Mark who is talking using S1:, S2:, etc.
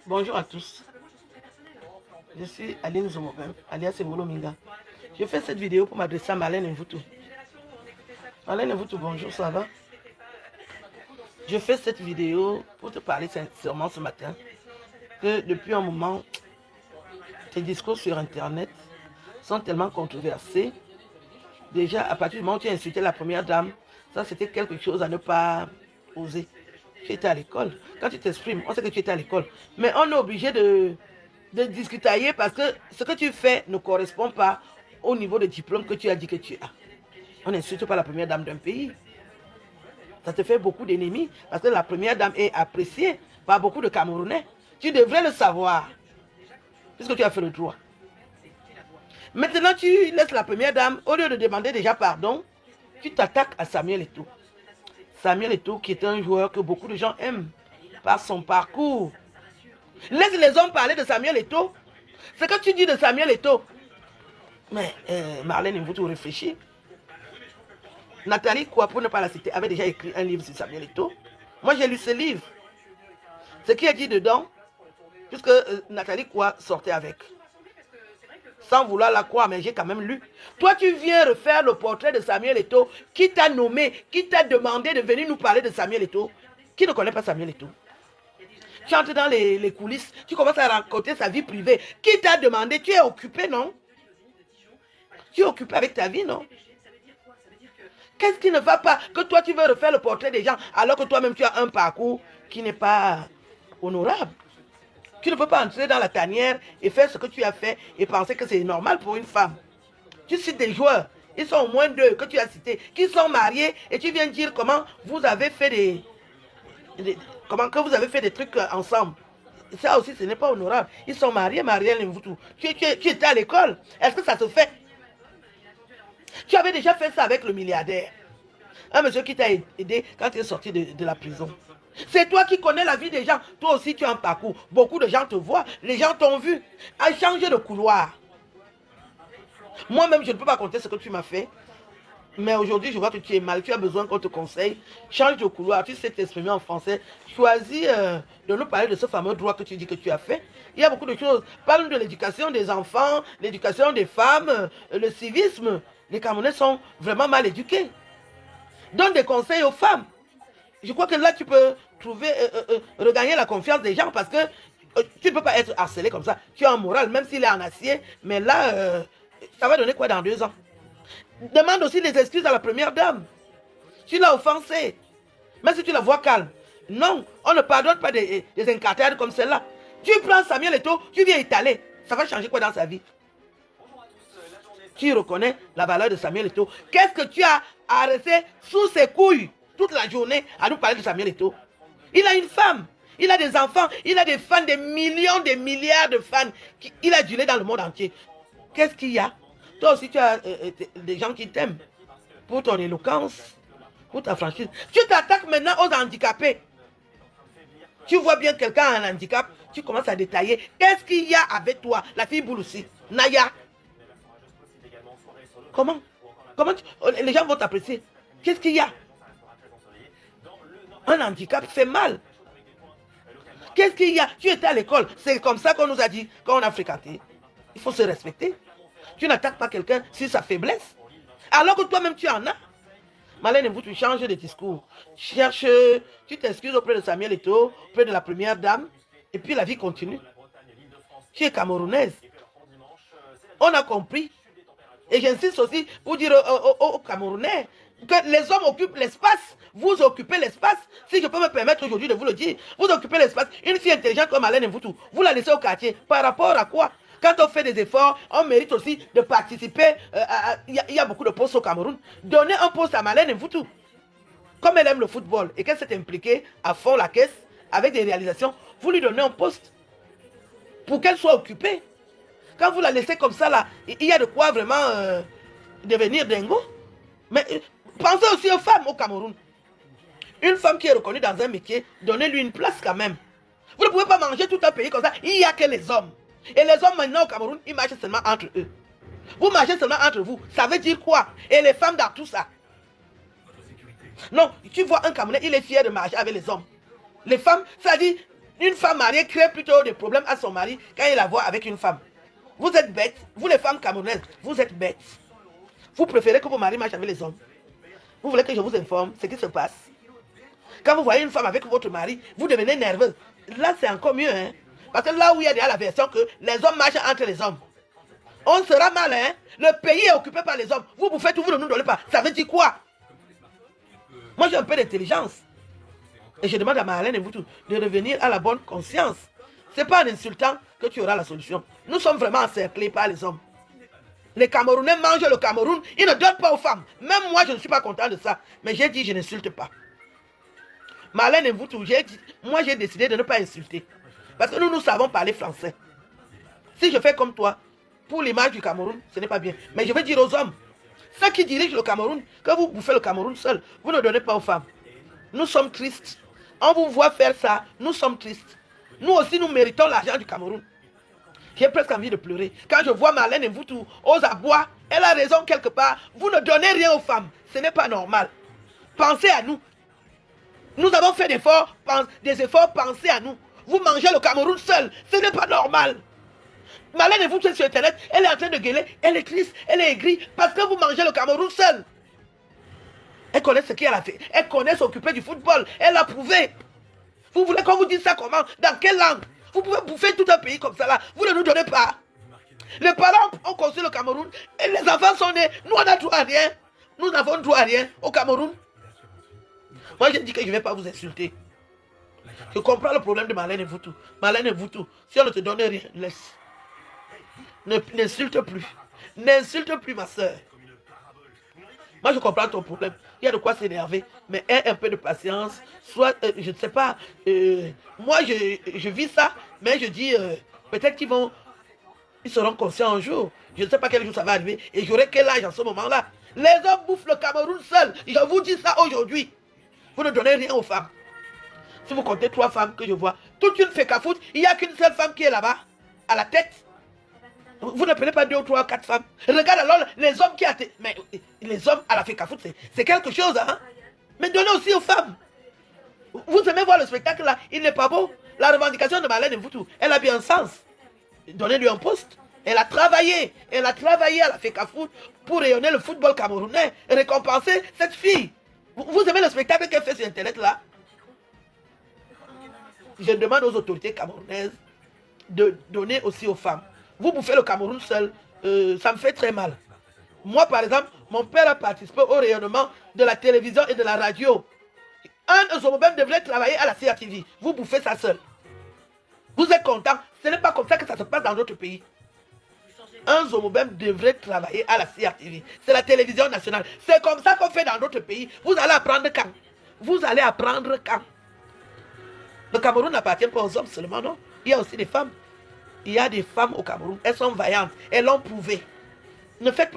S1: Bonjour à tous. Je suis Aline Zomobem, alias Engolo Minga. Je fais cette vidéo pour m'adresser à Marlène Mvutu. Marlène Mvutu, bonjour, ça va? Je fais cette vidéo pour te parler sincèrement ce matin que depuis un moment, tes discours sur Internet sont tellement controversés. Déjà, à partir du moment où tu as insulté la première dame, ça c'était quelque chose à ne pas oser. Tu étais à l'école. Quand tu t'exprimes, on sait que tu étais à l'école. Mais on est obligé de discuter parce que ce que tu fais ne correspond pas au niveau de diplôme que tu as dit que tu as. On n'insulte pas la première dame d'un pays. Ça te fait beaucoup d'ennemis parce que la première dame est appréciée par beaucoup de Camerounais. Tu devrais le savoir puisque tu as fait le droit. Maintenant, tu laisses la première dame, au lieu de demander déjà pardon, tu t'attaques à Samuel Eto'o. Samuel Eto'o qui est un joueur que beaucoup de gens aiment par son parcours. Laisse les hommes parler de Samuel Eto'o. Ce que tu dis de Samuel Eto'o. Mais Marlène Mvutu réfléchit. Nathalie Koua, pour ne pas la citer, avait déjà écrit un livre sur Samuel Eto'o. Moi, j'ai lu ce livre. Ce qui est dit dedans, puisque Nathalie Koua sortait avec. Sans vouloir la croire, mais j'ai quand même lu. Toi, tu viens refaire le portrait de Samuel Eto'o. Qui t'a nommé, qui t'a demandé de venir nous parler de Samuel Eto'o? Qui ne connaît pas Samuel Eto'o? Tu entres dans les coulisses, tu commences à raconter sa vie privée. Qui t'a demandé? Tu es occupé, non? Tu es occupé avec ta vie, non? Qu'est-ce qui ne va pas que toi, tu veux refaire le portrait des gens alors que toi-même, tu as un parcours qui n'est pas honorable? Tu ne peux pas entrer dans la tanière et faire ce que tu as fait et penser que c'est normal pour une femme. Tu cites des joueurs, ils sont au moins deux que tu as cités, qui sont mariés et tu viens dire comment vous avez fait comment que vous avez fait des trucs ensemble. Ça aussi, ce n'est pas honorable. Ils sont mariés, tu étais à l'école. Est-ce que ça se fait? Tu avais déjà fait ça avec le milliardaire. Un monsieur qui t'a aidé quand tu es sorti de la prison. C'est toi qui connais la vie des gens. Toi aussi, tu as un parcours. Beaucoup de gens te voient. Les gens t'ont vu. À changer de couloir. Moi-même, je ne peux pas compter ce que tu m'as fait. Mais aujourd'hui, je vois que tu es mal. Tu as besoin qu'on te conseille. Change de couloir. Tu sais t'exprimer en français. Choisis de nous parler de ce fameux droit que tu dis que tu as fait. Il y a beaucoup de choses. Parle de l'éducation des enfants, l'éducation des femmes, le civisme. Les Camerounais sont vraiment mal éduqués. Donne des conseils aux femmes. Je crois que là, tu peux trouver, regagner la confiance des gens parce que tu ne peux pas être harcelé comme ça. Tu as un moral, même s'il est en acier. Mais là, ça va donner quoi dans 2 ans? Demande aussi des excuses à la première dame. Tu l'as offensée. Même si tu la vois calme. Non, on ne pardonne pas des incartades comme celle-là. Tu prends Samuel Eto'o, tu viens étaler. Ça va changer quoi dans sa vie? Tu reconnais la valeur de Samuel Eto'o. Qu'est-ce que tu as arrêté sous ses couilles toute la journée à nous parler de Samuel Eto'o? Il a une femme, il a des enfants, il a des fans, des millions, des milliards de fans. Il a duré dans le monde entier. Qu'est-ce qu'il y a? Toi aussi, tu as des gens qui t'aiment pour ton éloquence, pour ta franchise. Tu t'attaques maintenant aux handicapés. Tu vois bien quelqu'un a un handicap, tu commences à détailler. Qu'est-ce qu'il y a avec toi? La fille boule aussi. Naya. Comment les gens vont t'apprécier? Qu'est-ce qu'il y a? Un handicap fait mal. Qu'est-ce qu'il y a? Tu étais à l'école. C'est comme ça qu'on nous a dit quand on a fréquenté. Il faut se respecter. Tu n'attaques pas quelqu'un sur sa faiblesse. Alors que toi-même tu en as. Marlène Mvutu, tu changes de discours. Tu t'excuses auprès de Samuel Eto'o, auprès de la première dame. Et puis la vie continue. Tu es camerounaise. On a compris. Et j'insiste aussi pour dire aux Camerounais que les hommes occupent l'espace. Vous occupez l'espace. Si je peux me permettre aujourd'hui de vous le dire, vous occupez l'espace. Une fille intelligente comme Marlène Mvutu, vous la laissez au quartier. Par rapport à quoi? Quand on fait des efforts, on mérite aussi de participer. Il y a beaucoup de postes au Cameroun. Donnez un poste à Marlène Mvutu. Comme elle aime le football et qu'elle s'est impliquée à fond la caisse avec des réalisations, vous lui donnez un poste pour qu'elle soit occupée. Quand vous la laissez comme ça, là, il y a de quoi vraiment devenir dingo. Mais pensez aussi aux femmes au Cameroun. Une femme qui est reconnue dans un métier, donnez-lui une place quand même. Vous ne pouvez pas manger tout un pays comme ça. Il n'y a que les hommes. Et les hommes maintenant au Cameroun, ils marchent seulement entre eux. Vous marchez seulement entre vous. Ça veut dire quoi? Et les femmes dans tout ça? Non, tu vois un Camerounais, il est fier de marcher avec les hommes. Les femmes, ça dit, Une femme mariée crée plutôt des problèmes à son mari quand il la voit avec une femme. Vous êtes bêtes, vous les femmes camerounaises, vous êtes bêtes. Vous préférez que vos maris marchent avec les hommes. Vous voulez que je vous informe ce qui se passe. Quand vous voyez une femme avec votre mari, vous devenez nerveuse. Là, c'est encore mieux. Hein? Parce que là où il y a déjà la version que les hommes marchent entre les hommes. On sera mal. Hein? Le pays est occupé par les hommes. Vous bouffez tout, vous ne nous donnez pas. Ça veut dire quoi? Moi, j'ai un peu d'intelligence. Et je demande à Marlène et vous tous de revenir à la bonne conscience. Ce n'est pas en insultant que tu auras la solution. Nous sommes vraiment encerclés par les hommes. Les Camerounais mangent le Cameroun. Ils ne donnent pas aux femmes. Même moi, je ne suis pas content de ça. Mais j'ai dit, je n'insulte pas. Marlène et vous tous, moi, j'ai décidé de ne pas insulter. Parce que nous savons parler français. Si je fais comme toi, pour l'image du Cameroun, ce n'est pas bien. Mais je vais dire aux hommes, ceux qui dirigent le Cameroun, que vous bouffez le Cameroun seul, vous ne donnez pas aux femmes. Nous sommes tristes. On vous voit faire ça, nous sommes tristes. Nous aussi, nous méritons l'argent du Cameroun. J'ai presque envie de pleurer. Quand je vois Marlène et vous tous aux abois, elle a raison quelque part. Vous ne donnez rien aux femmes. Ce n'est pas normal. Pensez à nous. Nous avons fait des efforts, pensez à nous. Vous mangez le Cameroun seul. Ce n'est pas normal. Marlène et vous tous sur Internet, elle est en train de gueuler. Elle est triste, elle est aigrie parce que vous mangez le Cameroun seul. Elle connaît ce qu'elle a fait. Elle connaît s'occuper du football. Elle l'a prouvé. Vous voulez qu'on vous dise ça comment? Dans quelle langue? Vous pouvez bouffer tout un pays comme ça là. Vous ne nous donnez pas. Les parents ont construit le Cameroun et les enfants sont nés. Nous, on n'a droit à rien. Nous n'avons droit à rien au Cameroun. Moi, je dis que je ne vais pas vous insulter. Je comprends le problème de Marlène et vous tous. Marlène et vous tous. Si on ne te donne rien, laisse. N'insulte plus. N'insulte plus ma soeur. Moi, je comprends ton problème. Il y a de quoi s'énerver. Mais aie un peu de patience. Soit, je ne sais pas. Moi, je vis ça. Mais je dis, peut-être ils seront conscients un jour. Je ne sais pas quel jour ça va arriver. Et j'aurai quel âge en ce moment-là. Les hommes bouffent le Cameroun seul. Je vous dis ça aujourd'hui. Vous ne donnez rien aux femmes. Si vous comptez 3 femmes que je vois, toute une fécafoute, il n'y a qu'une seule femme qui est là-bas, à la tête. Vous ne prenez pas 2 ou 3 ou 4 femmes. Regarde alors les hommes qui attendent. Mais les hommes à la fécafoute, c'est quelque chose, hein. Mais donnez aussi aux femmes. Vous aimez voir le spectacle là, il n'est pas beau. La revendication de Marlène Mvutu, elle a bien un sens. Donnez-lui un poste. Elle a travaillé à la fécafoute pour rayonner le football camerounais et récompenser cette fille. Vous aimez le spectacle qu'elle fait sur Internet là? Je demande aux autorités camerounaises de donner aussi aux femmes. Vous bouffez le Cameroun seul, ça me fait très mal. Moi, par exemple, mon père a participé au rayonnement de la télévision et de la radio. Un Zomobem devrait travailler à la CRTV. Vous bouffez ça seul. Vous êtes content. Ce n'est pas comme ça que ça se passe dans d'autres pays. Un Zomobem devrait travailler à la CRTV. C'est la télévision nationale. C'est comme ça qu'on fait dans d'autres pays. Vous allez apprendre quand? Vous allez apprendre quand? Le Cameroun n'appartient pas aux hommes seulement, non? Il y a aussi des femmes. Il y a des femmes au Cameroun. Elles sont vaillantes. Elles l'ont prouvé. Ne faites pas